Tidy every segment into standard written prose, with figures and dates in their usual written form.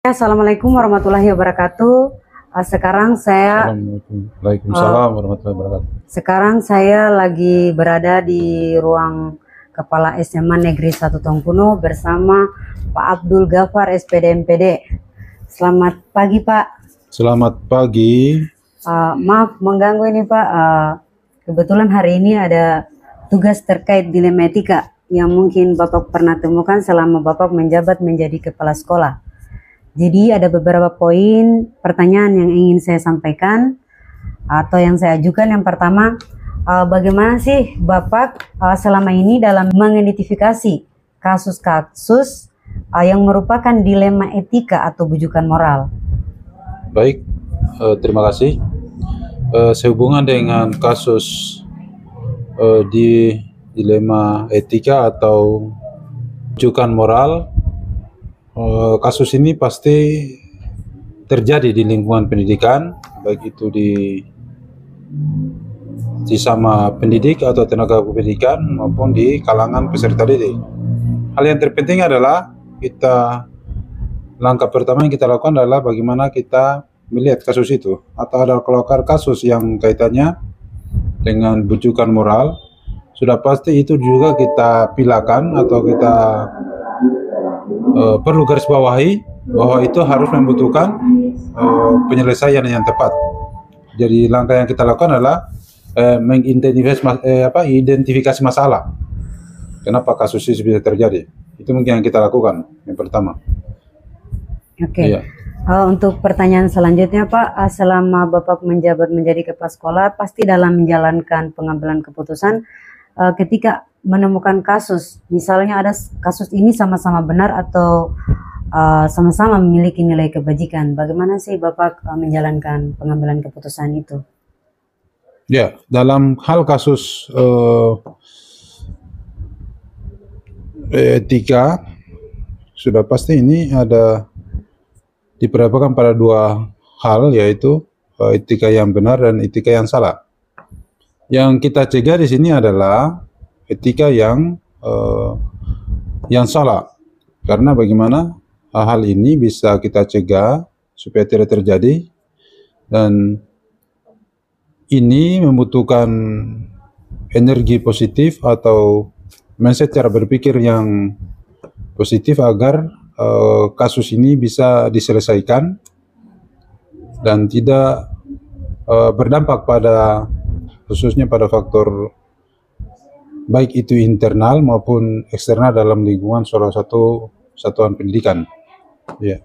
Assalamualaikum warahmatullahi wabarakatuh. Waalaikumsalam warahmatullahi wabarakatuh. Sekarang saya lagi berada di ruang Kepala SMA Negeri 1 Tongkuno bersama Pak Abdul Ghafar SPD MPD. Selamat pagi Pak. Selamat pagi. Maaf mengganggu ini Pak. Kebetulan hari ini ada tugas terkait dilema etika yang mungkin Bapak pernah temukan selama Bapak menjabat menjadi kepala sekolah. Jadi ada beberapa poin pertanyaan yang ingin saya sampaikan atau yang saya ajukan. Yang pertama, bagaimana sih Bapak selama ini dalam mengidentifikasi kasus-kasus yang merupakan dilema etika atau bujukan moral? Baik, terima kasih. Sehubungan dengan kasus di dilema etika atau bujukan moral, kasus ini pasti terjadi di lingkungan pendidikan, baik itu di sama pendidik atau tenaga pendidikan maupun di kalangan peserta didik. Hal yang terpenting adalah langkah pertama yang kita lakukan adalah bagaimana kita melihat kasus itu, atau ada kelakar kasus yang kaitannya dengan bujukan moral. Sudah pasti itu juga kita pilakan atau kita perlu garis bawahi bahwa itu harus membutuhkan penyelesaian yang tepat. Jadi langkah yang kita lakukan adalah identifikasi masalah. Kenapa kasus ini bisa terjadi? Itu mungkin yang kita lakukan yang pertama. Oke. Iya. Untuk pertanyaan selanjutnya Pak, selama Bapak menjabat menjadi kepala sekolah, pasti dalam menjalankan pengambilan keputusan ketika menemukan kasus, misalnya ada kasus ini sama-sama benar atau sama-sama memiliki nilai kebajikan, bagaimana sih Bapak menjalankan pengambilan keputusan itu? Ya, dalam hal kasus etika, sudah pasti ini ada diperhadapkan pada dua hal, yaitu etika yang benar dan etika yang salah. Yang kita cegah di sini adalah etika yang salah, karena bagaimana hal ini bisa kita cegah supaya tidak terjadi, dan ini membutuhkan energi positif atau mindset cara berpikir yang positif agar kasus ini bisa diselesaikan dan tidak berdampak pada, khususnya pada faktor baik itu internal maupun eksternal dalam lingkungan salah satu satuan pendidikan. Ya.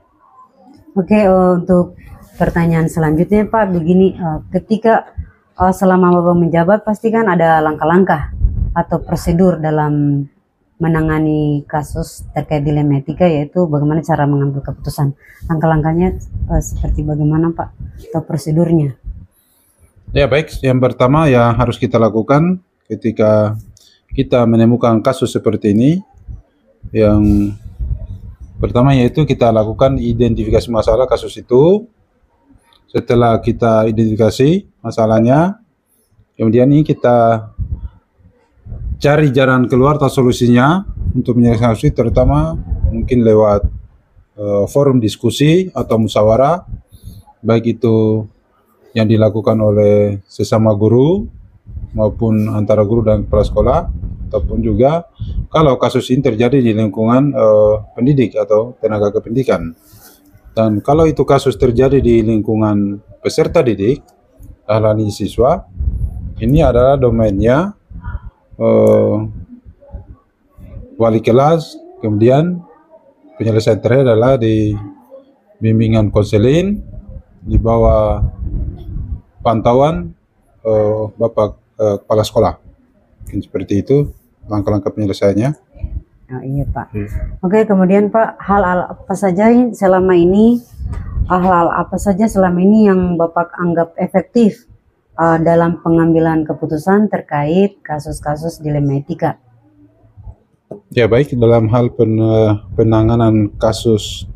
Oke, untuk pertanyaan selanjutnya Pak, begini, ketika selama Bapak menjabat pasti kan ada langkah-langkah atau prosedur dalam menangani kasus terkait dilema etika, yaitu bagaimana cara mengambil keputusan. Langkah-langkahnya seperti bagaimana Pak atau prosedurnya? Ya baik, yang pertama yang harus kita lakukan ketika kita menemukan kasus seperti ini, yang pertama yaitu kita lakukan identifikasi masalah kasus itu. Setelah kita identifikasi masalahnya, kemudian ini kita cari jalan keluar atau solusinya untuk menyelesaikan kasus, terutama mungkin lewat forum diskusi atau musyawarah, baik itu yang dilakukan oleh sesama guru maupun antara guru dan kepala sekolah, ataupun juga kalau kasus ini terjadi di lingkungan pendidik atau tenaga kependidikan. Dan kalau itu kasus terjadi di lingkungan peserta didik, ahli siswa, ini adalah domainnya wali kelas. Kemudian penyelesaian terakhir adalah di bimbingan konseling di bawah pantauan Bapak kepala sekolah. Mungkin seperti itu langkah-langkah penyelesaiannya. Oh, iya Pak. Oke, kemudian Pak, hal-hal apa saja selama ini yang Bapak anggap efektif dalam pengambilan keputusan terkait kasus-kasus dilema etika? Ya baik, dalam hal penanganan kasus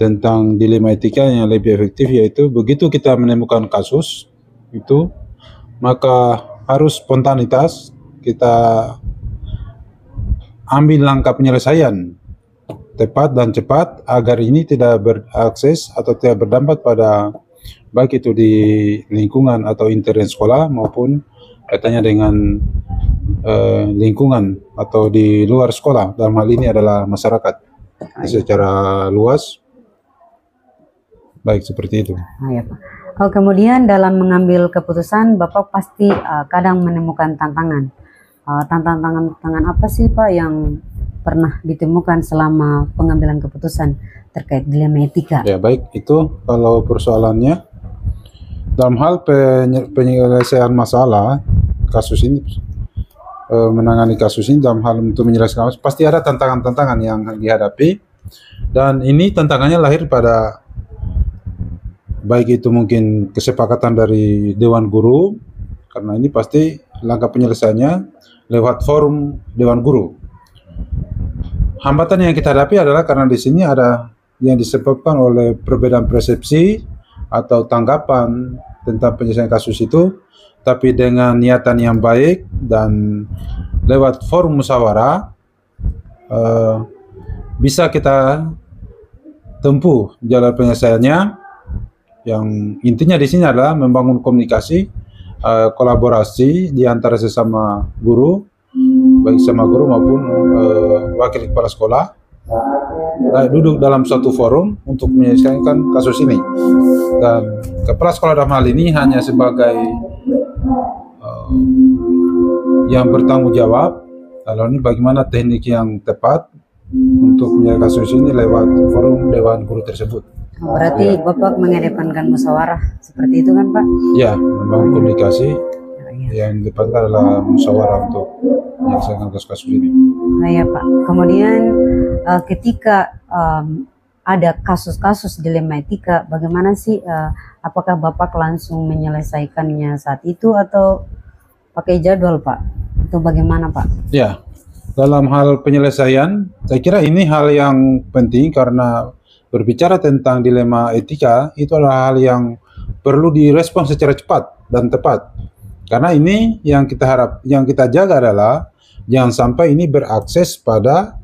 tentang dilema etika yang lebih efektif, yaitu begitu kita menemukan kasus itu, maka harus spontanitas kita ambil langkah penyelesaian tepat dan cepat agar ini tidak berakses atau tidak berdampak pada baik itu di lingkungan atau internet sekolah maupun kaitannya dengan lingkungan atau di luar sekolah. Dalam hal ini adalah masyarakat secara luas. Baik, seperti itu. Ya, Pak. Kemudian dalam mengambil keputusan, Bapak pasti kadang menemukan tantangan. Tantangan apa sih Pak yang pernah ditemukan selama pengambilan keputusan terkait dilema etika? Ya, baik, itu kalau persoalannya dalam hal penyelesaian masalah kasus ini, menangani kasus ini dalam hal untuk menyelesaikan kasus, pasti ada tantangan-tantangan yang dihadapi, dan ini tantangannya lahir pada baik itu mungkin kesepakatan dari Dewan Guru, karena ini pasti langkah penyelesaiannya lewat forum Dewan Guru. Hambatan yang kita hadapi adalah karena di sini ada yang disebabkan oleh perbedaan persepsi atau tanggapan tentang penyelesaian kasus itu, tapi dengan niatan yang baik dan lewat forum musyawarah bisa kita tempuh jalan penyelesaiannya, yang intinya di sini adalah membangun komunikasi, kolaborasi di antara sesama guru, baik sama guru maupun wakil kepala sekolah, duduk dalam suatu forum untuk menyelesaikan kasus ini. Dan kepala sekolah dalam hal ini hanya sebagai yang bertanggung jawab, kalau ini bagaimana teknik yang tepat untuk menyelesaikan kasus ini lewat forum Dewan Guru tersebut. Berarti Bapak mengedepankan musyawarah seperti itu kan Pak? Ya, membangun komunikasi. Yang depan adalah musyawarah untuk menyelesaikan kasus-kasus ini. Ya Pak. Kemudian ketika ada kasus-kasus dilema etika, bagaimana sih? Apakah Bapak langsung menyelesaikannya saat itu atau pakai jadwal Pak? Itu bagaimana Pak? Ya, dalam hal penyelesaian, saya kira ini hal yang penting karena berbicara tentang dilema etika itu adalah hal yang perlu direspon secara cepat dan tepat. Karena ini yang kita yang kita jaga adalah jangan sampai ini berakses pada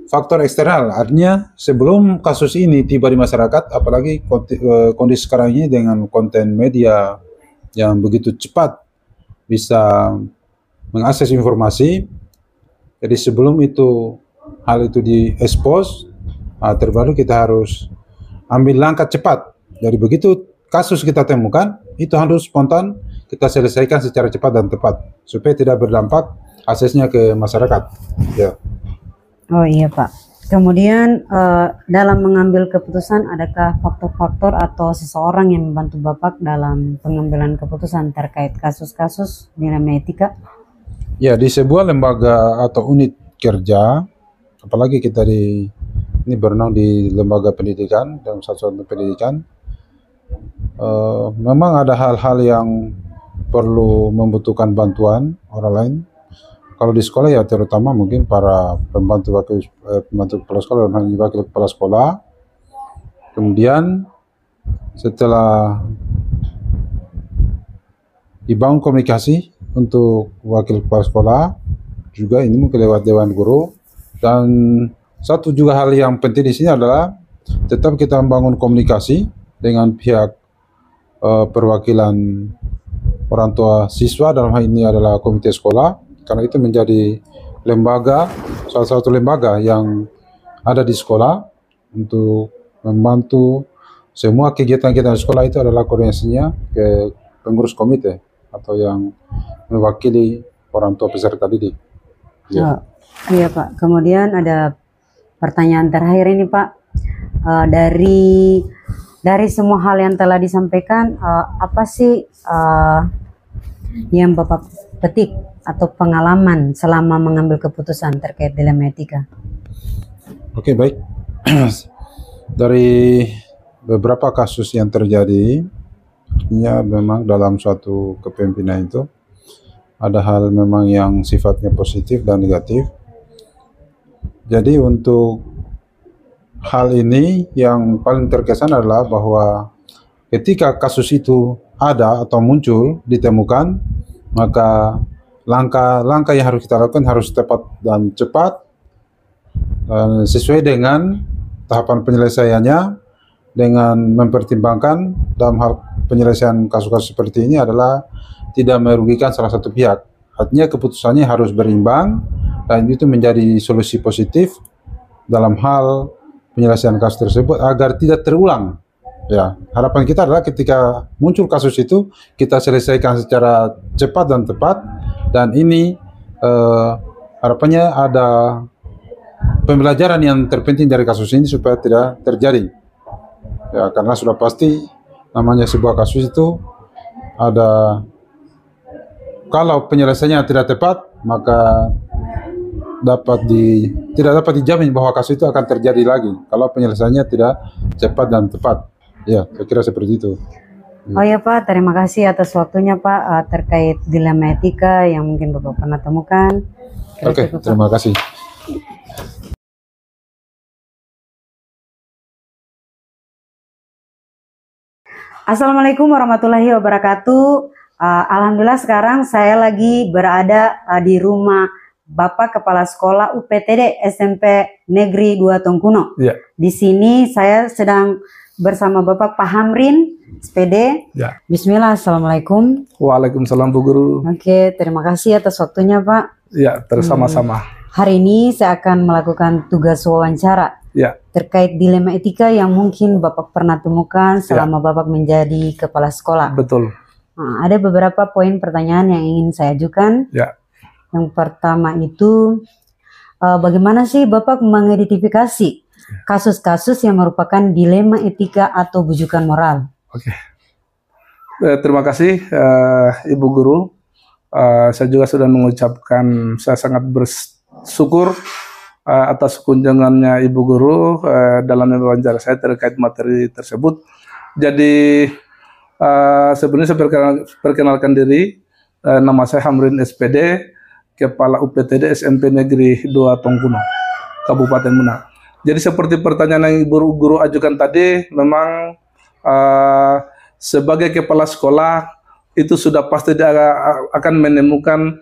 faktor eksternal. Artinya sebelum kasus ini tiba di masyarakat, apalagi kondisi sekarang ini dengan konten media yang begitu cepat bisa mengakses informasi, jadi sebelum itu hal itu diekspos, terbaru kita harus ambil langkah cepat. Jadi begitu kasus kita temukan, itu harus spontan kita selesaikan secara cepat dan tepat supaya tidak berdampak aksesnya ke masyarakat. Ya. Oh iya Pak. Kemudian dalam mengambil keputusan, adakah faktor-faktor atau seseorang yang membantu Bapak dalam pengambilan keputusan terkait kasus-kasus dilema etika? Ya, di sebuah lembaga atau unit kerja, apalagi kita ini bernaung di lembaga pendidikan, dalam satu pendidikan, memang ada hal-hal yang perlu membutuhkan bantuan orang lain. Kalau di sekolah ya terutama mungkin para pembantu kepala sekolah dan wakil kepala sekolah. Kemudian setelah dibangun komunikasi untuk wakil kepala sekolah, juga ini mungkin lewat Dewan Guru. Dan satu juga hal yang penting di sini adalah tetap kita membangun komunikasi dengan pihak perwakilan orang tua siswa, dalam hal ini adalah komite sekolah, karena itu menjadi lembaga, salah satu lembaga yang ada di sekolah untuk membantu semua kegiatan kita di sekolah. Itu adalah koordinasinya ke pengurus komite atau yang mewakili orang tua peserta didik. Ya. Iya Pak. Kemudian ada pertanyaan terakhir ini Pak. Dari semua hal yang telah disampaikan, apa sih yang Bapak petik atau pengalaman selama mengambil keputusan terkait dilema etika? Oke, baik. Dari beberapa kasus yang terjadi, ya memang dalam suatu kepemimpinan itu ada hal memang yang sifatnya positif dan negatif. Jadi untuk hal ini yang paling terkesan adalah bahwa ketika kasus itu ada atau muncul, ditemukan, maka langkah-langkah yang harus kita lakukan harus tepat dan cepat sesuai dengan tahapan penyelesaiannya, dengan mempertimbangkan dalam hal penyelesaian kasus-kasus seperti ini adalah tidak merugikan salah satu pihak. Artinya keputusannya harus berimbang dan itu menjadi solusi positif dalam hal penyelesaian kasus tersebut agar tidak terulang. Ya, harapan kita adalah ketika muncul kasus itu kita selesaikan secara cepat dan tepat, dan ini harapannya ada pembelajaran yang terpenting dari kasus ini supaya tidak terjadi. Ya, karena sudah pasti namanya sebuah kasus itu ada, kalau penyelesaiannya tidak tepat maka tidak dapat dijamin bahwa kasus itu akan terjadi lagi kalau penyelesaiannya tidak cepat dan tepat. Ya, saya kira seperti itu. Oh ya Pak, terima kasih atas waktunya Pak terkait dilema etika yang mungkin Bapak pernah temukan. Oke, terima kasih. Assalamualaikum warahmatullahi wabarakatuh. Alhamdulillah sekarang saya lagi berada di rumah Bapak Kepala Sekolah UPTD SMP Negeri 2 Tongkuno. Ya. Di sini saya sedang bersama Bapak Pak Hamrin, SPD. Ya. Bismillah, Assalamualaikum. Waalaikumsalam Bu Guru. Oke, terima kasih atas waktunya Pak. Ya, bersama-sama. Hari ini saya akan melakukan tugas wawancara Ya. terkait dilema etika yang mungkin Bapak pernah temukan selama Bapak menjadi kepala sekolah. Betul. Nah, ada beberapa poin pertanyaan yang ingin saya ajukan. Ya. Yang pertama itu, bagaimana sih Bapak mengidentifikasi kasus-kasus yang merupakan dilema etika atau bujukan moral? Oke. Terima kasih Ibu Guru. Saya juga sudah mengucapkan saya sangat bersyukur atas kunjungannya Ibu Guru dalam wawancara saya terkait materi tersebut. Jadi sebelumnya saya perkenalkan diri, nama saya Hamrin SPD, Kepala UPTD SMP Negeri 2 Tongkuno, Kabupaten Muna. Jadi seperti pertanyaan yang Ibu Guru ajukan tadi, memang sebagai kepala sekolah itu sudah pasti dia akan menemukan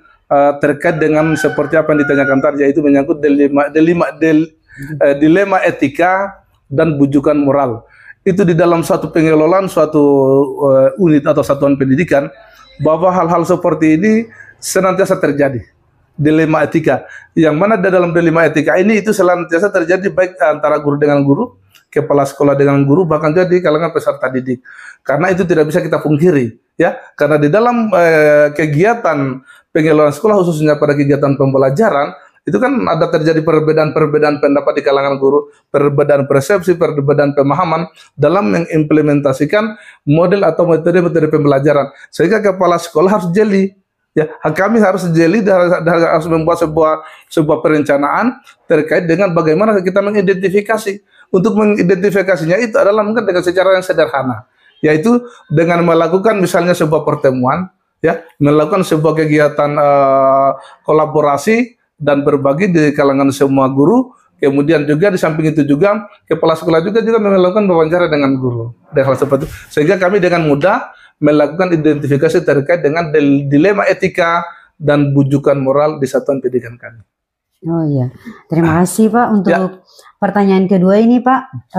terkait dengan seperti apa yang ditanyakan tadi, yaitu menyangkut dilema etika dan bujukan moral. Itu di dalam suatu pengelolaan suatu unit atau satuan pendidikan, bahwa hal-hal seperti ini senantiasa terjadi. Dilema etika, yang mana dalam dilema etika ini itu senantiasa terjadi baik antara guru dengan guru, kepala sekolah dengan guru, bahkan jadi kalangan peserta didik. Karena itu tidak bisa kita pungkiri, ya. Karena di dalam kegiatan pengelolaan sekolah, khususnya pada kegiatan pembelajaran, itu kan ada terjadi perbedaan-perbedaan pendapat di kalangan guru, perbedaan persepsi, perbedaan pemahaman dalam mengimplementasikan model atau metode-metode pembelajaran. Sehingga kepala sekolah harus jeli. Ya, kami harus jeli dan harus membuat sebuah perencanaan terkait dengan bagaimana kita mengidentifikasi. Untuk mengidentifikasinya itu adalah mungkin dengan secara yang sederhana, yaitu dengan melakukan misalnya sebuah pertemuan, ya, melakukan sebuah kegiatan kolaborasi dan berbagi di kalangan semua guru. Kemudian juga di samping itu juga kepala sekolah juga melakukan wawancara dengan guru dan hal seperti itu, sehingga kami dengan mudah melakukan identifikasi terkait dengan dilema etika dan bujukan moral di satuan pendidikan kami. Oh iya, terima kasih Pak untuk pertanyaan kedua ini Pak.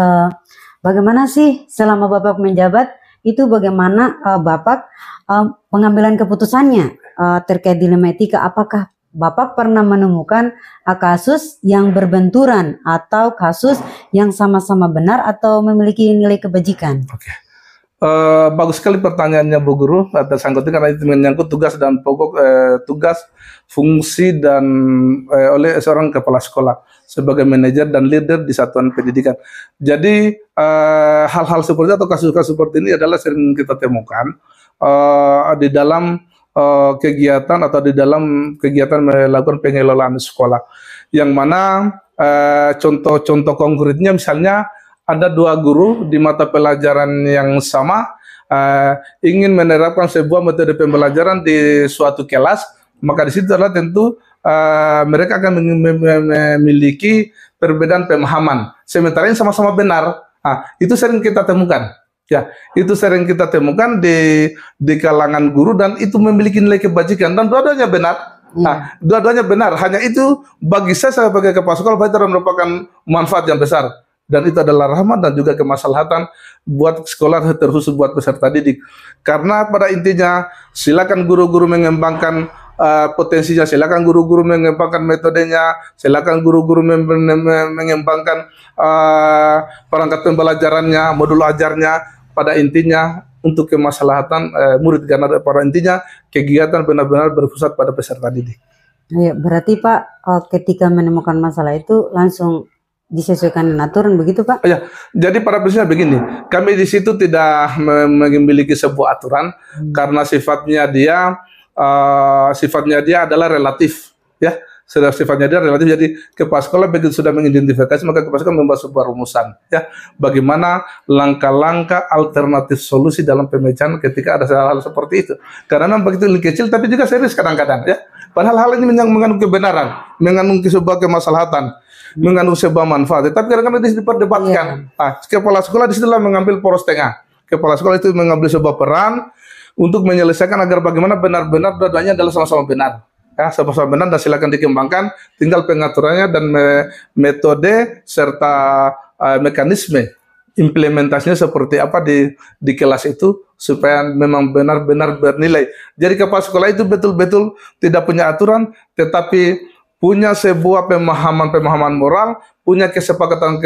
Bagaimana sih selama Bapak menjabat itu bagaimana Bapak pengambilan keputusannya terkait dilema etika? Apakah Bapak pernah menemukan kasus yang berbenturan atau kasus yang sama-sama benar atau memiliki nilai kebajikan? Oke. Bagus sekali pertanyaannya Bu Guru atas sangkutin, karena itu menyangkut tugas dan pokok tugas, fungsi dan oleh seorang kepala sekolah sebagai manajer dan leader di satuan pendidikan. Jadi hal-hal seperti atau kasus-kasus seperti ini adalah sering kita temukan di dalam kegiatan atau di dalam kegiatan melakukan pengelolaan sekolah, yang mana contoh-contoh konkretnya misalnya ada dua guru di mata pelajaran yang sama ingin menerapkan sebuah metode pembelajaran di suatu kelas, maka di situ adalah tentu mereka akan memiliki perbedaan pemahaman, sementara ini sama-sama benar. Itu sering kita temukan. Ya, itu sering kita temukan di kalangan guru dan itu memiliki nilai kebajikan dan dua-duanya benar. Nah, dua-duanya benar. Hanya itu bagi saya sebagai kepala sekolah itu merupakan manfaat yang besar. Dan itu adalah rahmat dan juga kemaslahatan buat sekolah, terkhusus buat peserta didik. Karena pada intinya silakan guru-guru mengembangkan potensinya, silakan guru-guru mengembangkan metodenya, silakan guru-guru mengembangkan perangkat pembelajarannya, modul ajarnya. Pada intinya untuk kemaslahatan murid, karena pada intinya kegiatan benar-benar berpusat pada peserta didik. Ya, berarti Pak ketika menemukan masalah itu langsung disesuaikan dengan aturan begitu Pak? Ya, jadi pada prinsipnya begini, kami di situ tidak memiliki sebuah aturan karena sifatnya dia adalah relatif, ya. Sudah sifatnya dia relatif, jadi kepala sekolah begitu sudah mengidentifikasi, maka kepala sekolah membuat sebuah rumusan, ya, bagaimana langkah-langkah alternatif solusi dalam pemecahan ketika ada hal-hal seperti itu. Karena memang begitu kecil, tapi juga serius kadang-kadang, ya. Padahal hal ini mengandung kebenaran, mengandung sebuah kemaslahatan, mengandung sebuah manfaat. Tapi kadang-kadang diperdebatkan. Nah, kepala sekolah disitulah mengambil poros tengah. Kepala sekolah itu mengambil sebuah peran untuk menyelesaikan agar bagaimana benar-benar dua-duanya adalah sama-sama benar. Ya, sama-sama benar dan silakan dikembangkan, tinggal pengaturannya dan metode serta mekanisme implementasinya seperti apa di kelas itu supaya memang benar-benar bernilai. Jadi kepala sekolah itu betul-betul tidak punya aturan, tetapi punya sebuah pemahaman moral, punya kesepakatan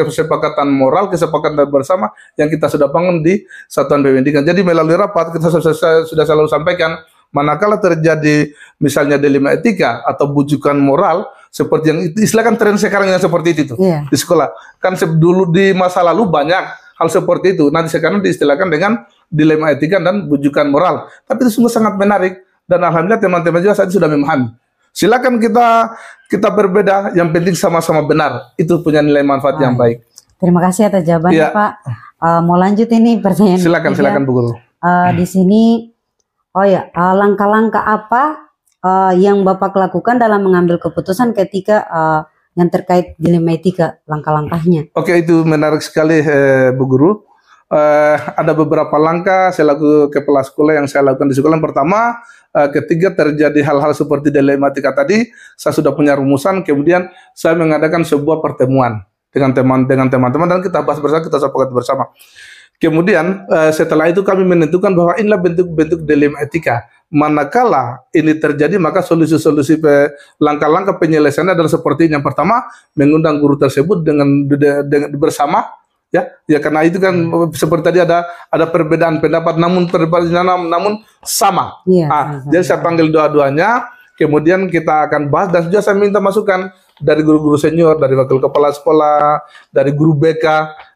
moral, kesepakatan bersama yang kita sudah bangun di satuan pendidikan. Jadi melalui rapat kita sudah selalu sampaikan, manakala terjadi misalnya dilema etika atau bujukan moral seperti yang itu, istilahkan tren sekarang yang seperti itu di sekolah. Kan dulu di masa lalu banyak hal seperti itu. Nanti sekarang diistilahkan dengan dilema etika dan bujukan moral. Tapi itu sungguh sangat menarik dan alhamdulillah teman-teman juga saat itu sudah memahami. Silakan kita berbeda, yang penting sama-sama benar. Itu punya nilai manfaat yang baik. Terima kasih atas jawabannya Pak. Mau lanjut ini pertanyaan. Silakan Bu Guru. Di sini langkah-langkah apa yang Bapak lakukan dalam mengambil keputusan ketika yang terkait dilema etika, langkah-langkahnya? Oke, itu menarik sekali Bu Guru. Ada beberapa langkah saya lakukan kepala sekolah yang saya lakukan di sekolah. Yang pertama, ketika terjadi hal-hal seperti dilematika tadi, saya sudah punya rumusan. Kemudian saya mengadakan sebuah pertemuan dengan teman-teman dan kita bahas bersama, kita sepakat bersama. Kemudian setelah itu kami menentukan bahwa inilah bentuk-bentuk dilema etika. Manakala ini terjadi, maka solusi-solusi langkah-langkah penyelesaiannya adalah seperti yang pertama, mengundang guru tersebut dengan bersama. Ya karena itu kan seperti tadi ada perbedaan pendapat namun sama. Jadi saya panggil dua-duanya, kemudian kita akan bahas dan juga saya minta masukan dari guru-guru senior, dari wakil kepala sekolah, dari guru BK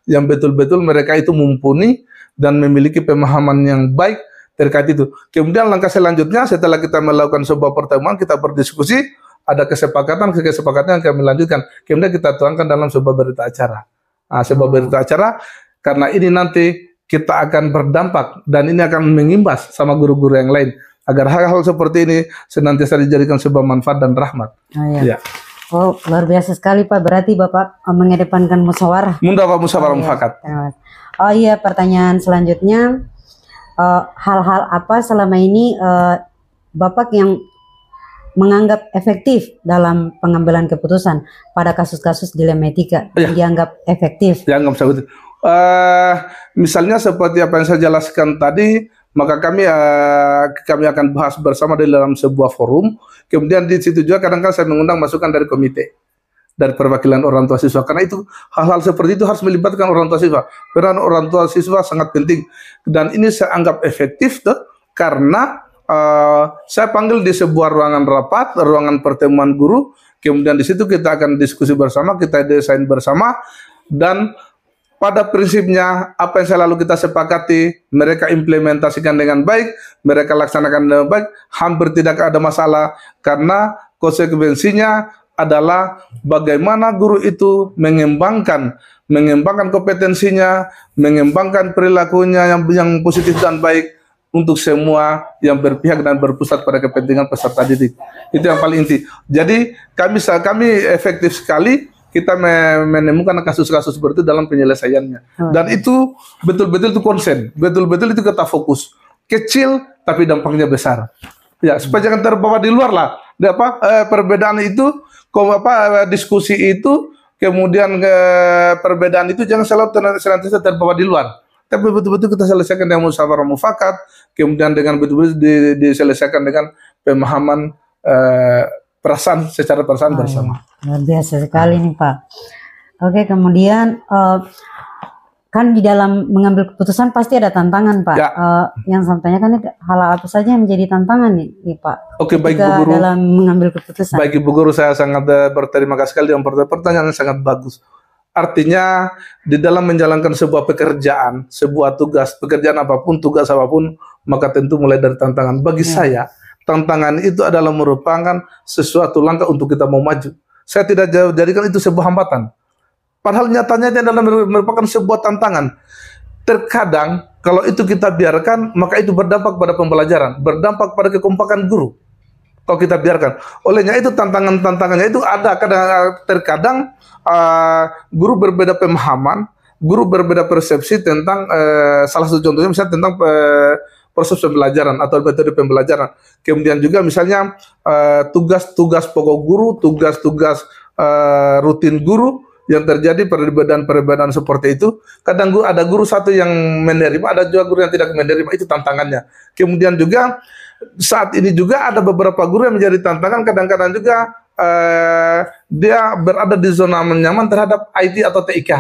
yang betul-betul mereka itu mumpuni dan memiliki pemahaman yang baik terkait itu. Kemudian langkah selanjutnya setelah kita melakukan sebuah pertemuan, kita berdiskusi, ada kesepakatan yang kami lanjutkan. Kemudian kita tuangkan dalam sebuah berita acara. Sebuah berita acara, karena ini nanti kita akan berdampak dan ini akan mengimbas sama guru-guru yang lain agar hal-hal seperti ini senantiasa dijadikan sebuah manfaat dan rahmat. Oh, luar biasa sekali Pak. Berarti Bapak mengedepankan musyawarah. Musyawarah mufakat. Oh iya, pertanyaan selanjutnya, hal-hal apa selama ini Bapak yang menganggap efektif dalam pengambilan keputusan pada kasus-kasus dilema etika yang dianggap efektif? Misalnya seperti apa yang saya jelaskan tadi, maka kami akan bahas bersama di dalam sebuah forum. Kemudian di situ juga kadang-kadang saya mengundang masukan dari komite, dari perwakilan orang tua siswa. Karena itu hal-hal seperti itu harus melibatkan orang tua siswa. Peran orang tua siswa sangat penting. Dan ini saya anggap efektif karena saya panggil di sebuah ruangan rapat, ruangan pertemuan guru. Kemudian di situ kita akan diskusi bersama, kita desain bersama, dan pada prinsipnya apa yang selalu kita sepakati, mereka implementasikan dengan baik, mereka laksanakan dengan baik, hampir tidak ada masalah karena konsekuensinya adalah bagaimana guru itu mengembangkan kompetensinya, mengembangkan perilakunya yang positif dan baik untuk semua yang berpihak dan berpusat pada kepentingan peserta didik. Itu yang paling inti. Jadi kami efektif sekali kita menemukan kasus-kasus seperti itu dalam penyelesaiannya. Dan itu betul-betul itu konsen, betul-betul itu kita fokus. Kecil tapi dampaknya besar. Ya, supaya jangan terbawa di luar lah. perbedaan itu, diskusi itu, kemudian perbedaan itu jangan selalu senantiasa terbawa di luar. Tapi betul-betul kita selesaikan dengan musyawarah mufakat, kemudian dengan betul-betul diselesaikan dengan pemahaman perasaan secara perasaan bersama. Luar biasa sekali nih Pak. Oke, kemudian kan di dalam mengambil keputusan pasti ada tantangan Pak. Ya. Yang saya tanyakan hal apa saja yang menjadi tantangan nih Pak? Oke, baik Bu Guru. Dalam mengambil keputusan. Baik Bu Guru, saya sangat berterima kasih sekali dengan pertanyaan yang sangat bagus. Artinya di dalam menjalankan sebuah pekerjaan, sebuah tugas, pekerjaan apapun, tugas apapun, maka tentu mulai dari tantangan. Bagi saya, tantangan itu adalah merupakan sesuatu langkah untuk kita mau maju. Saya tidak jadikan itu sebuah hambatan. Padahal nyatanya itu adalah merupakan sebuah tantangan. Terkadang kalau itu kita biarkan, maka itu berdampak pada pembelajaran, berdampak pada kekompakan guru. Kalau kita biarkan, olehnya itu tantangannya itu ada. Terkadang guru berbeda pemahaman, guru berbeda persepsi tentang salah satu contohnya misalnya tentang proses pembelajaran atau metode pembelajaran. Kemudian juga misalnya tugas-tugas pokok guru, tugas-tugas rutin guru yang terjadi perbedaan-perbedaan seperti itu. Kadang ada guru satu yang menerima, ada juga guru yang tidak menerima, itu tantangannya. Kemudian juga saat ini juga ada beberapa guru yang menjadi tantangan, kadang-kadang juga dia berada di zona nyaman terhadap IT atau TIK,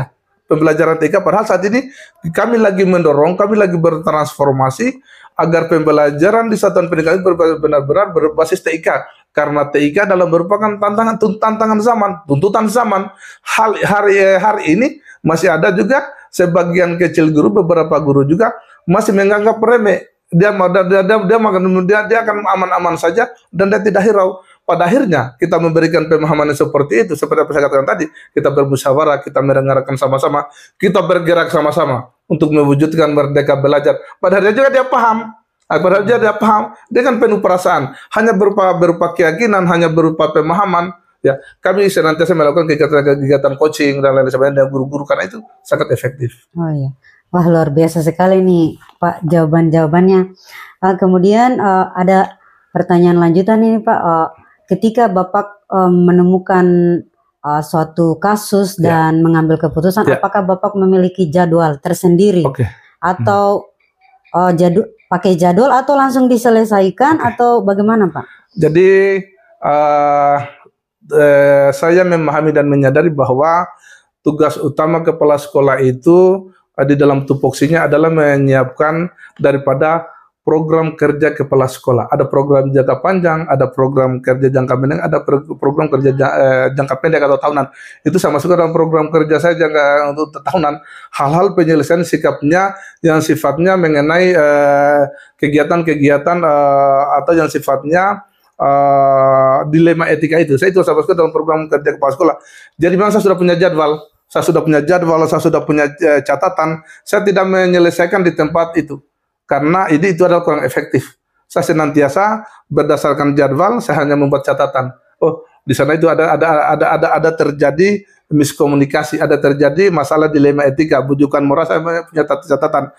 pembelajaran TIK. Padahal saat ini kami lagi mendorong, kami lagi bertransformasi agar pembelajaran di satuan pendidikan benar-benar berbasis TIK. Karena TIK adalah merupakan tantangan zaman, tuntutan zaman. Hari ini masih ada juga sebagian kecil guru, beberapa guru juga masih menganggap remeh. Dia akan aman-aman saja dan dia tidak hirau. Pada akhirnya kita memberikan pemahaman seperti itu, seperti apa saya katakan tadi, kita bermusyawarah, kita mendengarkan sama-sama, kita bergerak sama-sama untuk mewujudkan merdeka belajar. Pada akhirnya juga dia paham. Padahal dia paham, dia kan penuh perasaan, hanya berupa keyakinan, hanya berupa pemahaman. Ya, kami senantiasa melakukan kegiatan coaching dan lain sebagainya dengan guru-guru karena itu sangat efektif. Oh iya, wah luar biasa sekali nih Pak jawabannya. Kemudian ada pertanyaan lanjutan ini Pak. Ketika Bapak menemukan suatu kasus dan mengambil keputusan, apakah Bapak memiliki jadwal tersendiri atau pakai jadwal atau langsung diselesaikan atau bagaimana Pak? Jadi saya memahami dan menyadari bahwa tugas utama kepala sekolah itu di dalam tupoksinya adalah menyiapkan daripada program kerja kepala sekolah. Ada program jangka panjang, ada program kerja jangka pendek, ada program kerja jangka pendek atau tahunan. Itu sama masuk dalam program kerja saya untuk tahunan. Hal-hal penyelesaian sikapnya yang sifatnya mengenai kegiatan-kegiatan atau yang sifatnya dilema etika itu. Saya itu sama masuk dalam program kerja kepala sekolah. Jadi memang saya sudah punya jadwal. Saya sudah punya catatan. Saya tidak menyelesaikan di tempat itu. Karena itu adalah kurang efektif. Saya senantiasa berdasarkan jadwal, saya hanya membuat catatan. Oh, di sana itu ada terjadi miskomunikasi, ada terjadi masalah dilema etika, bujukan moral, saya punya catatan.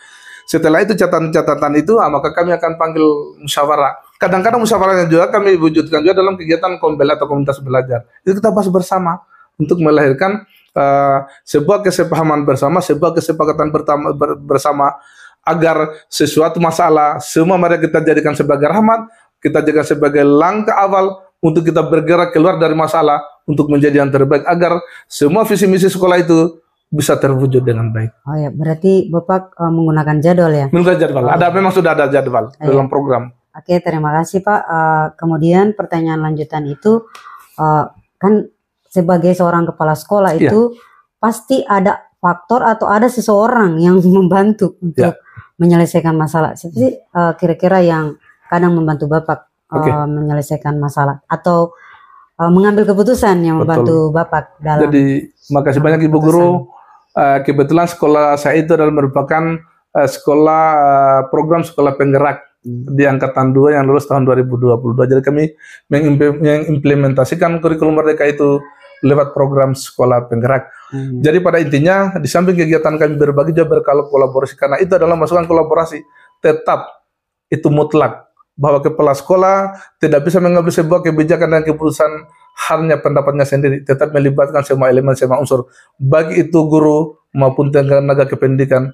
Setelah itu catatan itu, maka kami akan panggil musyawarah. Kadang-kadang musyawarahnya juga kami wujudkan juga dalam kegiatan kombel atau komunitas belajar. Itu kita bahas bersama untuk melahirkan sebuah kesepahaman bersama, sebuah kesepakatan bersama. Agar sesuatu masalah, semua mari kita jadikan sebagai rahmat, kita jadikan sebagai langkah awal untuk kita bergerak keluar dari masalah untuk menjadi yang terbaik, agar semua visi misi sekolah itu bisa terwujud dengan baik. Oh ya, berarti Bapak menggunakan jadwal ya? Menggunakan jadwal, memang sudah ada jadwal dalam program. Oke, terima kasih Pak. Kemudian pertanyaan lanjutan itu, kan sebagai seorang kepala sekolah itu pasti ada faktor atau ada seseorang yang membantu untuk menyelesaikan masalah. Seperti kira-kira yang kadang membantu Bapak menyelesaikan masalah atau mengambil keputusan yang membantu Bapak dalam. Jadi makasih banyak Ibu Guru. Kebetulan sekolah saya itu adalah merupakan program sekolah penggerak di angkatan 2 yang lulus tahun 2022. Jadi kami mengimplementasikan kurikulum merdeka itu lewat program sekolah penggerak. Jadi pada intinya di samping kegiatan kami berbagi juga berkolaborasi, karena itu adalah masukan kolaborasi tetap itu mutlak. bahwa kepala sekolah tidak bisa mengambil sebuah kebijakan dan keputusan hanya pendapatnya sendiri, tetap melibatkan semua elemen, semua unsur, baik itu guru maupun tenaga kependidikan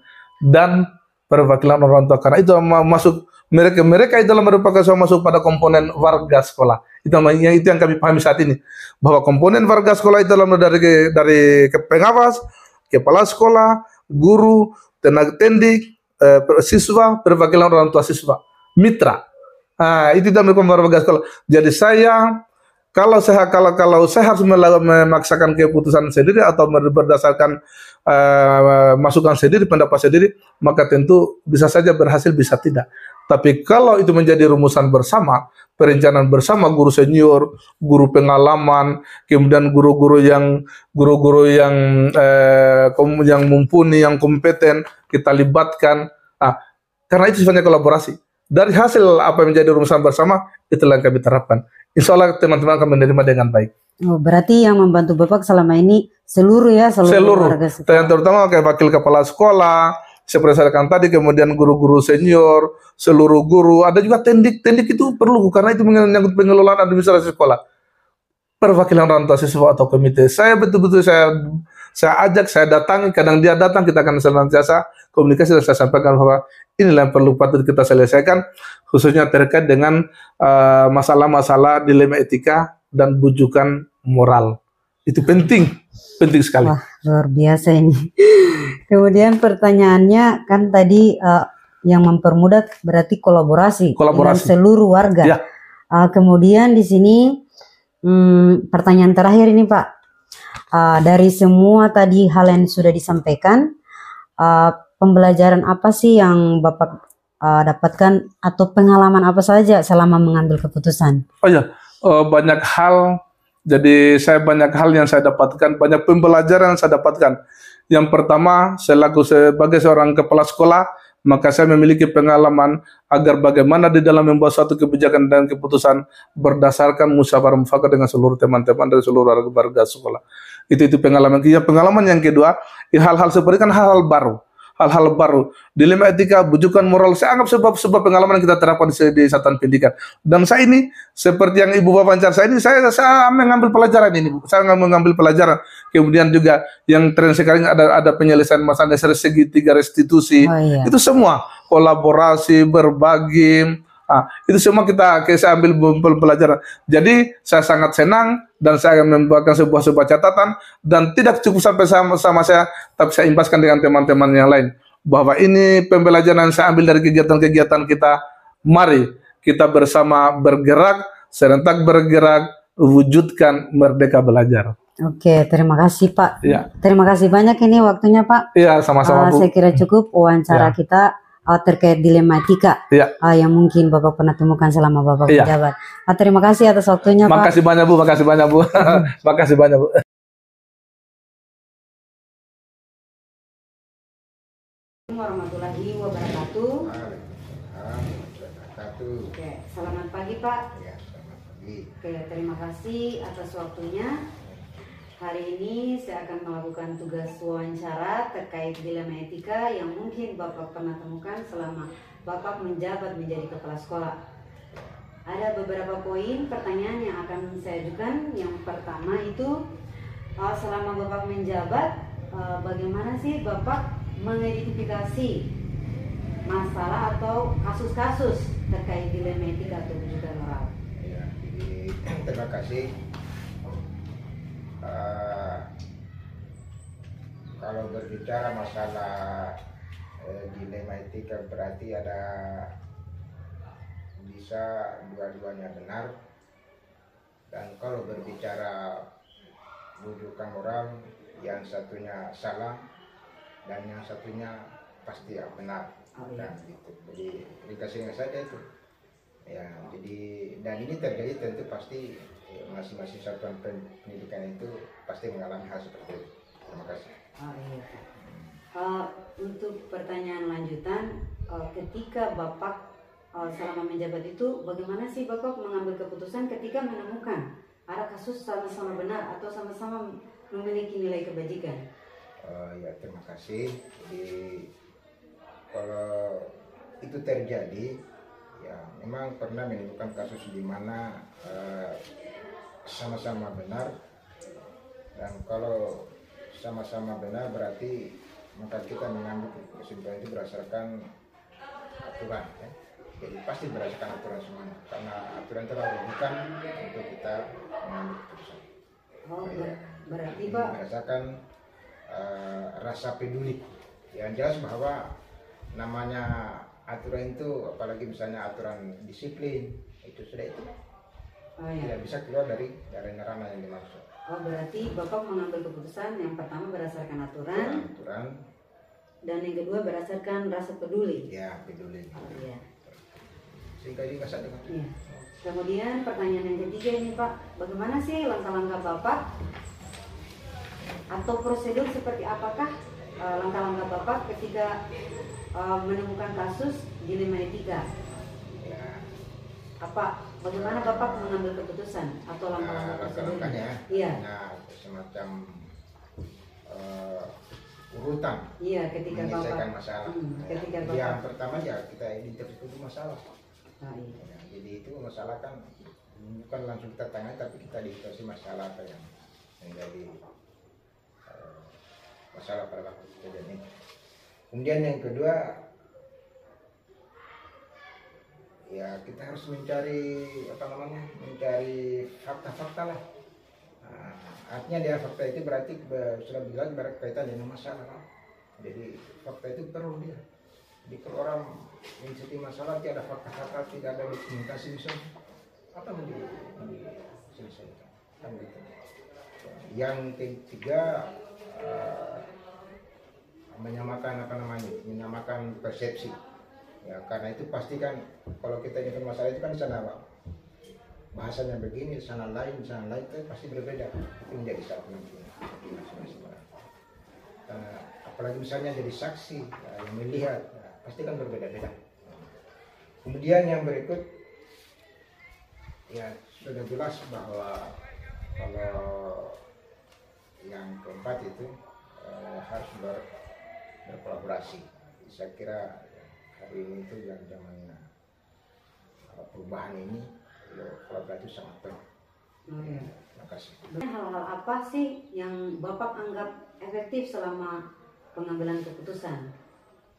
dan perwakilan orang tua, karena itu masuk mereka itu merupakan semua masuk pada komponen warga sekolah. Itu yang kami pahami saat ini, bahwa komponen warga sekolah itu adalah dari pengawas, kepala sekolah, guru, tenaga pendidik, siswa, perwakilan orang tua siswa, mitra. Itu dalam warga sekolah. Jadi kalau saya harus memaksakan keputusan sendiri atau berdasarkan masukan sendiri, pendapat sendiri, maka tentu bisa saja berhasil, bisa tidak. Tapi kalau itu menjadi rumusan bersama, perencanaan bersama, guru senior, guru pengalaman, kemudian guru-guru yang mumpuni, yang kompeten kita libatkan. Karena itu sifatnya kolaborasi. Dari hasil apa yang menjadi rumusan bersama, itulah yang kami terapkan. Insya Allah teman-teman akan menerima dengan baik. Oh, berarti yang membantu Bapak selama ini seluruh warga sekolah. Terutama kayak wakil kepala sekolah, seperti saya katakan tadi, kemudian guru-guru senior, seluruh guru, ada juga tendik itu perlu karena itu menyangkut pengelolaan administrasi sekolah. Perwakilan orang tua siswa atau komite, saya betul-betul saya ajak, saya datangi, kadang dia datang, kita akan senantiasa komunikasi dan saya sampaikan bahwa inilah yang perlu patut kita selesaikan, khususnya terkait dengan masalah-masalah dilema etika dan bujukan moral. Itu penting sekali. Wah, luar biasa ini. Kemudian pertanyaannya kan tadi yang mempermudah berarti kolaborasi dengan seluruh warga. Ya. Kemudian di sini pertanyaan terakhir ini Pak, dari semua tadi hal yang sudah disampaikan, pembelajaran apa sih yang Bapak dapatkan atau pengalaman apa saja selama mengambil keputusan? Banyak hal. Jadi banyak hal yang saya dapatkan, banyak pembelajaran yang saya dapatkan. Yang pertama, sebagai seorang kepala sekolah, maka saya memiliki pengalaman agar bagaimana di dalam membuat suatu kebijakan dan keputusan berdasarkan musyawarah mufakat dengan seluruh teman-teman dari seluruh warga sekolah. Itu pengalaman. Pengalaman yang kedua, hal-hal seperti kan hal-hal baru, dilema etika, bujukan moral, saya anggap sebuah pengalaman yang kita terapkan di satuan pendidikan. Dan saya ini, seperti yang Ibu wawancara saya ini, saya mengambil pelajaran ini, saya mengambil pelajaran. Kemudian juga yang tren sekarang ada penyelesaian masalah dari segitiga restitusi, itu semua kolaborasi, berbagi. Itu semua saya ambil pelajaran. Jadi saya sangat senang dan saya membuatkan sebuah catatan dan tidak cukup sampai sama saya, tapi saya impaskan dengan teman-teman yang lain bahwa ini pembelajaran yang saya ambil dari kegiatan-kegiatan kita. Mari kita bersama bergerak, serentak bergerak, wujudkan Merdeka Belajar. Oke, terima kasih Pak. Ya. Terima kasih banyak ini waktunya Pak. Iya, sama-sama Bu. Saya kira cukup wawancara kita terkait dilematika yang mungkin Bapak pernah temukan selama Bapak menjabat. Terima kasih atas waktunya Pak. Makasih banyak Bu. Makasih banyak Bu. Makasih banyak Bu. Warahmatullahi wabarakatuh. Oke, selamat pagi Pak. Oke, terima kasih atas waktunya. Hari ini saya akan melakukan tugas wawancara terkait dilema etika yang mungkin Bapak pernah temukan selama Bapak menjabat menjadi kepala sekolah. Ada beberapa poin pertanyaan yang akan saya ajukan. Yang pertama itu, selama Bapak menjabat, bagaimana sih Bapak mengidentifikasi masalah atau kasus-kasus terkait dilema etika atau bujukan moral? Ya, terima kasih. Kalau berbicara masalah dilema etika berarti bisa dua-duanya benar, dan kalau berbicara bujukan moral yang satunya salah dan yang satunya pasti benar. Dan gitu. Jadi ringkasnya saja itu. Ya, jadi dan ini terjadi tentu pasti masing-masing satuan pendidikan itu pasti mengalami hal seperti itu. Terima kasih. Untuk pertanyaan lanjutan, ketika Bapak selama menjabat itu, bagaimana sih Bapak mengambil keputusan ketika menemukan ada kasus sama-sama benar atau sama-sama memiliki nilai kebajikan? Ya, terima kasih. Jadi kalau itu terjadi, Ya, memang pernah menimbulkan kasus di mana sama-sama benar, dan kalau sama-sama benar berarti maka kita mengambil kesimpulan itu berdasarkan aturan, ya. Jadi pasti berdasarkan aturan semuanya, karena aturan itu bukan untuk kita mengambil keputusan. Oh, berarti Jadi Pak, berdasarkan rasa peduli. Yang jelas bahwa namanya aturan itu, apalagi misalnya aturan disiplin, itu sudah itu oh ya. tidak bisa keluar dari ranah yang dimaksud. Oh, berarti Bapak mengambil keputusan yang pertama berdasarkan aturan, Aturan, dan yang kedua berdasarkan rasa peduli. ya peduli. Iya. Sehingga juga saya dengar. Iya. Kemudian pertanyaan yang ketiga ini Pak, bagaimana sih langkah-langkah Bapak atau prosedur seperti apakah langkah-langkah Bapak ketika menemukan kasus dilema etika? Ya, Bagaimana Bapak mengambil keputusan atau langkah-langkah prosedurnya? langkah-langkahnya, Iya. nah semacam urutan Iya, ketika menyelesaikan Bapak masalah. ketika Yang Bapak pertama ya kita identifikasi dulu masalah. iya. Ya, jadi itu masalah kan bukan langsung kita tangani, tapi kita identifikasi masalah apa yang menjadi masalah pada waktu kejadian ini. Kemudian yang kedua, ya kita harus mencari fakta-fakta lah. Nah, artinya dia fakta itu berarti sudah bilang berkaitan dengan masalah. Jadi fakta itu perlu dia. Jadi kalau orang mencari masalah tidak ada fakta-fakta, tidak ada dokumentasi, misalnya apa yang diselesaikan? Kan gitu. Yang ketiga, menyamakan persepsi. Ya, karena itu pasti kan kalau kita ingin masalah itu kan di sana Pak, bahasanya begini, di sana lain itu pasti berbeda. Itu menjadi satu nanti. Apalagi misalnya jadi saksi ya, yang melihat, ya, pasti kan berbeda-beda. Kemudian yang berikut, ya sudah jelas bahwa kalau yang keempat itu harus berkolaborasi. Saya kira hari ini itu yang zamannya perubahan ini, kolaborasi sangat penting. Oh, iya. Terima kasih. Hal-hal apa sih yang Bapak anggap efektif selama pengambilan keputusan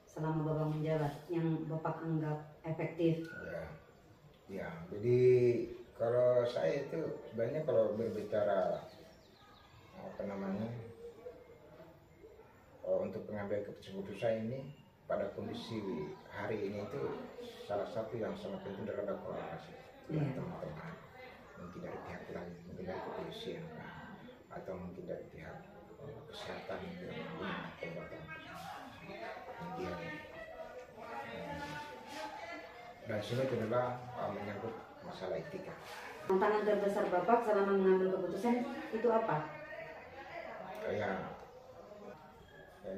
selama Bapak menjabat, yang Bapak anggap efektif? Ya, jadi kalau saya itu sebenarnya kalau berbicara untuk pengambilan keputusan ini pada kondisi hari ini itu salah satu yang sangat penting adalah kolaborasi dengan teman-teman, mungkin dari pihak lain, mungkin dari kepolisian atau mungkin dari pihak kesehatan yang obat-obatan. Kemudian dan semua itu adalah menyangkut masalah etika. Tantangan terbesar Bapak selama mengambil keputusan itu apa? Kayak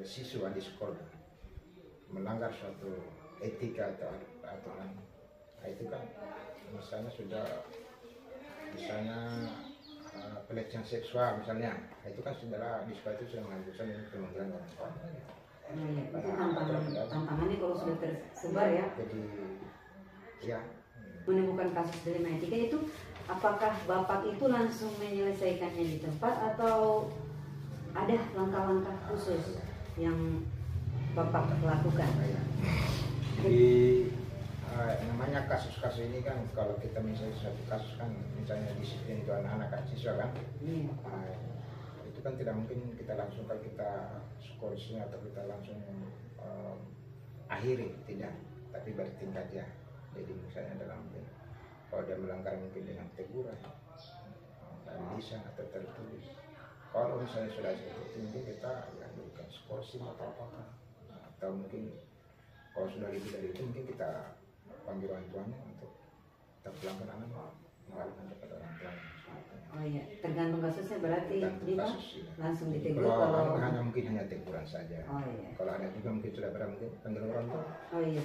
siswa di sekolah melanggar suatu etika atau aturan, itu kan misalnya pelecehan seksual misalnya, itu kan saudara di sekolah itu sudah mengajukan pemanggilan orang tua. Itu tantangannya kalau sudah tersebar ya. Jadi ya Menemukan kasus dilema etika itu, apakah Bapak itu langsung menyelesaikannya di tempat atau ada langkah-langkah khusus yang Bapak lakukan? Jadi namanya kasus-kasus ini kan, kalau kita misalnya satu kasus kan, misalnya disiplin itu anak-anak kan, siswa kan, itu kan tidak mungkin kita langsung kalau kita skorsnya atau kita langsung akhiri, tidak, tapi bertingkat ya. Jadi misalnya dalam kalau dia melanggar mungkin dengan teguran, dan lisan atau tertulis. Kalau misalnya sudah seperti itu, mungkin kita ya berikan skorsing atau apa, atau mungkin kalau sudah lebih dari itu mungkin kita panggil orang tuanya untuk tetap pelanggaran mengalihkan kepada orang tuanya. Oh iya, tergantung kasusnya berarti langsung ditegur. Kalau hanya mungkin hanya teguran saja. Oh iya. Kalau ada juga mungkin sudah berapa mungkin panggil orang tua. Oh iya.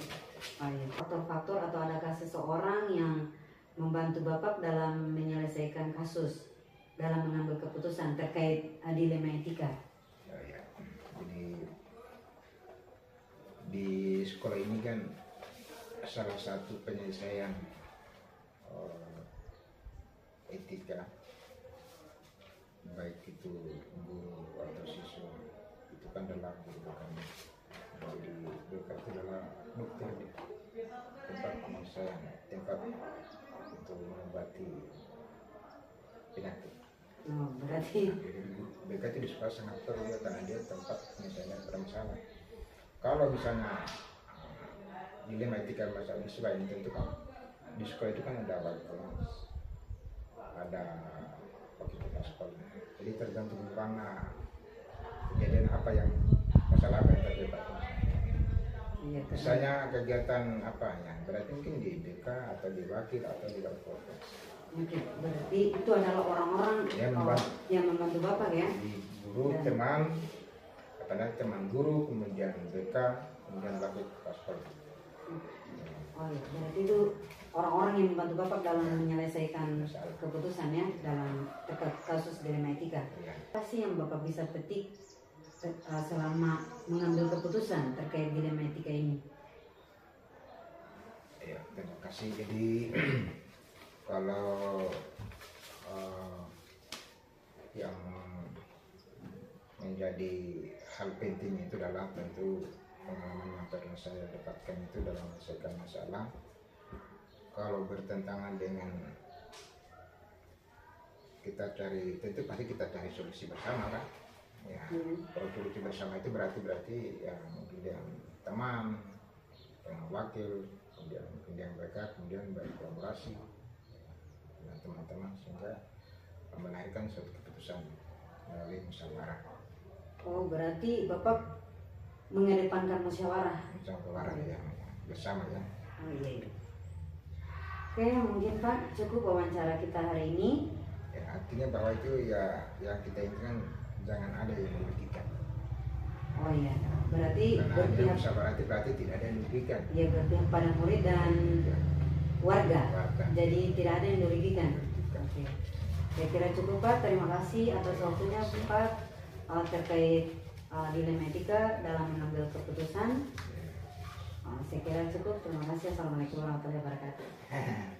Faktor-faktor atau adakah seseorang yang membantu Bapak dalam menyelesaikan kasus, dalam mengambil keputusan terkait dilema etika? Ya. Jadi di sekolah ini kan salah satu penyelesaian etika, baik itu guru atau siswa, itu kan adalah guru kami. Jadi BK itu adalah dokter di tempat penyelesaian, tempat untuk mengobati penyakit. Oh, berarti Jadi BK itu di sekolah sangat perlu ya, karena dia tempat penyelesaian permasalahan. Kalau misalnya dilema etika masalah ini, selain itu kan di sekolah itu kan ada wali kelas, ada wakil ketua sekolah. Jadi tergantung mana kejadian apa yang masalah apa yang terlibat. iya, Misalnya kegiatan apa ya, berarti mungkin di BK atau di wakil atau di wali kelas. oke, berarti itu adalah orang-orang Ya, membantu. yang membantu Bapak ya. Di guru, teman, apalagi teman guru, kemudian BK, kemudian wakil ketua sekolah. Oh iya, berarti itu orang-orang yang membantu Bapak dalam menyelesaikan keputusan ya dalam terkait kasus dilema etika. Ya. Apa sih yang Bapak bisa petik selama mengambil keputusan terkait dilema etika ini? Ya, terima kasih. Jadi kalau yang menjadi hal penting itu adalah tentu pengalaman yang pernah saya dapatkan itu dalam menyelesaikan masalah. Kalau bertentangan dengan kita cari, tentu pasti kita cari solusi bersama kan. Ya, kalau solusi bersama itu berarti ya mungkin dengan teman, dengan wakil, kemudian mungkin dengan mereka, kemudian berkolaborasi dengan teman-teman sehingga melahirkan suatu keputusan melalui musyawarah. Oh, berarti Bapak mengedepankan musyawarah. Musyawarah ya, bersama ya. Oh iya, iya. Oke, mungkin Pak cukup wawancara kita hari ini. Ya, artinya bahwa itu ya yang kita inginkan jangan ada yang merugikan. Oh iya, berarti Karena ada berpihak, musyawarah itu berarti tidak ada yang merugikan. ya berpihak pada murid dan Ya, warga. Warga. Jadi tidak ada yang dirugikan. Merugikan. Oke. Saya kira cukup Pak. Terima kasih atas waktunya Pak terkait dilema etika dalam mengambil keputusan. Saya kira cukup. Terima kasih. Assalamualaikum warahmatullahi wabarakatuh.